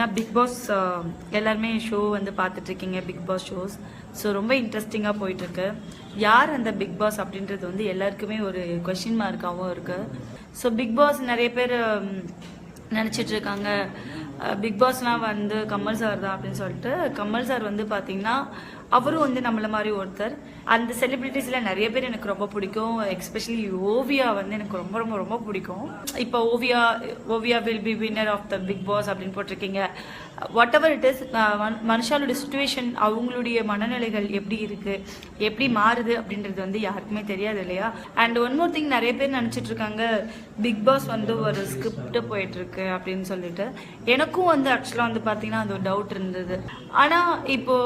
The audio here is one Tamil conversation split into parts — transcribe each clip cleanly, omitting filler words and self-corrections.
நான் பிக் பாஸ் எல்லாருமே ஷோ வந்து பார்த்துட்ருக்கீங்க, பிக் பாஸ் ஷோஸ். ஸோ ரொம்ப இன்ட்ரெஸ்டிங்காக போயிட்டுருக்கு. யார் அந்த பிக் பாஸ் அப்படின்றது வந்து எல்லாருக்குமே ஒரு கொஷின் மார்க்காகவும் இருக்குது. ஸோ பிக் பாஸ் நிறைய பேர் நினச்சிட்டு இருக்காங்க பிக் பாஸ்லாம் வந்து கமல் சார் தான் அப்படின்னு சொல்லிட்டு. கமல் சார் வந்து பார்த்தீங்கன்னா அவரும் வந்து நம்மள மாதிரி ஒருத்தர். அந்த செலிபிரிட்டிஸில் நிறைய பேர் எனக்கு ரொம்ப பிடிக்கும். எஸ்பெஷலி ஓவியா வந்து எனக்கு ரொம்ப ரொம்ப ரொம்ப பிடிக்கும். இப்போ Oviya will be winner of the Bigg Boss அப்படின்னு போட்டிருக்கீங்க. வாட் எவர் இட் இஸ், மனுஷாலோட சுச்சுவேஷன், அவங்களுடைய மனநிலைகள் எப்படி இருக்குது, எப்படி மாறுது அப்படின்றது வந்து யாருக்குமே தெரியாது இல்லையா. அண்ட் ஒன் மோர் திங், நிறைய பேர் நினச்சிட்டு இருக்காங்க பிக் பாஸ் வந்து ஒரு ஸ்கிரிப்ட் போயிட்டுருக்கு அப்படின்னு சொல்லிட்டு. எனக்கும் வந்து ஆக்சுவலாக வந்து பார்த்தீங்கன்னா அது ஒரு டவுட் இருந்தது. ஆனால் இப்போ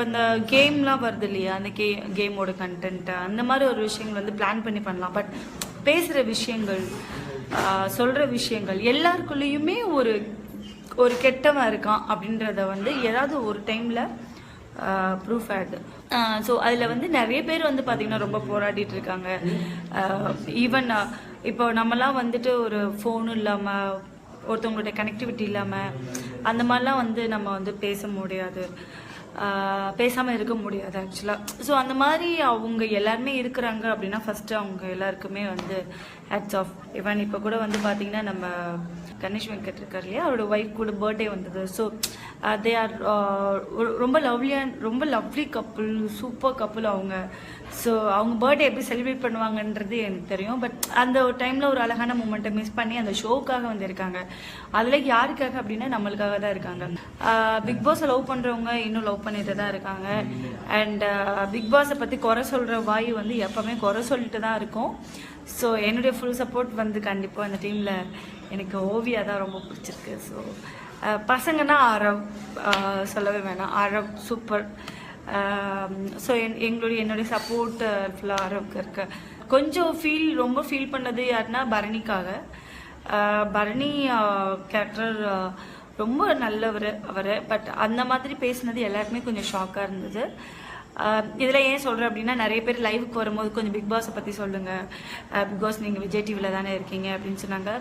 இந்த கேம்லாம் வருது இல்லையா, அந்த கேமோட கண்டென்ட் அந்த மாதிரி ஒரு விஷயங்கள் வந்து பிளான் பண்ணி பண்ணலாம். பட் பேசுகிற விஷயங்கள், சொல்கிற விஷயங்கள் எல்லாருக்குள்ளேயுமே ஒரு கெட்டவன் இருக்கான் அப்படின்றத வந்து ஏதாவது ஒரு டைமில் ப்ரூஃப் ஆகுது. ஸோ அதில் வந்து நிறைய பேர் வந்து பார்த்திங்கன்னா ரொம்ப போராடிட்டு இருக்காங்க. ஈவன் இப்போ நம்மலாம் வந்துட்டு ஒரு ஃபோனும் இல்லாமல், ஒருத்தவங்களோட கனெக்டிவிட்டி இல்லாமல் அந்த மாதிரிலாம் வந்து நம்ம வந்து பேச முடியாது, பேசாமல் இருக்க முடியாது ஆக்சுவலாக. ஸோ அந்த மாதிரி அவங்க எல்லாருமே இருக்கிறாங்க அப்படின்னா ஃபஸ்ட்டு அவங்க எல்லாருக்குமே வந்து ஹேட்ஸ் ஆஃப். ஈவன் இப்போ கூட வந்து பார்த்திங்கன்னா நம்ம கணேஷ் வெங்கட் இருக்கார் இல்லையா, அவரோட ஒய்ஃப் கூட பர்த்டே வந்தது. ஸோ தே ஆர் ரொம்ப லவ்லி கப்புள், சூப்பர் கப்புள் அவங்க. ஸோ அவங்க பர்த்டே எப்படி செலிப்ரேட் பண்ணுவாங்கன்றது எனக்கு தெரியும். பட் அந்த ஒரு டைமில் ஒரு அழகான மூமெண்ட்டை மிஸ் பண்ணி அந்த ஷோக்காக வந்திருக்காங்க. அதில் யாருக்காக அப்படின்னா நம்மளுக்காக தான் இருக்காங்க. பிக் பாஸை லவ் பண்ணுறவங்க இன்னும் லவ் பண்ணிட்டு தான் இருக்காங்க. அண்ட் பிக் பாஸை பற்றி குறை சொல்கிற வாய் வந்து எப்போவுமே குறை சொல்லிட்டு தான் இருக்கும். ஸோ என்னுடைய ஃபுல் சப்போர்ட் வந்து கண்டிப்பாக அந்த டீமில் எனக்கு ஓவியா தான் ரொம்ப பிடிச்சிருக்கு. ஸோ பசங்கன்னா ஆரவ், சொல்லவே வேணாம், ஆரவ் சூப்பர். ஸோ என்னுடைய சப்போர்ட் ஃபுல்லாக ஆரவுக்கு இருக்கு. கொஞ்சம் ரொம்ப ஃபீல் பண்ணது யாருன்னா பரணிக்காக. பரணி கேரக்டர் ரொம்ப நல்லவர் அவர். பட் அந்த மாதிரி பேசினது எல்லாருக்குமே கொஞ்சம் ஷாக்காக இருந்தது. இதில் ஏன் சொல்கிறேன் அப்படின்னா, நிறைய பேர் லைவுக்கு வரும்போது கொஞ்சம் பிக் பாஸை பற்றி சொல்லுங்கள், பிக் பாஸ் நீங்கள் விஜய் டிவியில் தானே இருக்கீங்க அப்படின்னு சொன்னாங்க.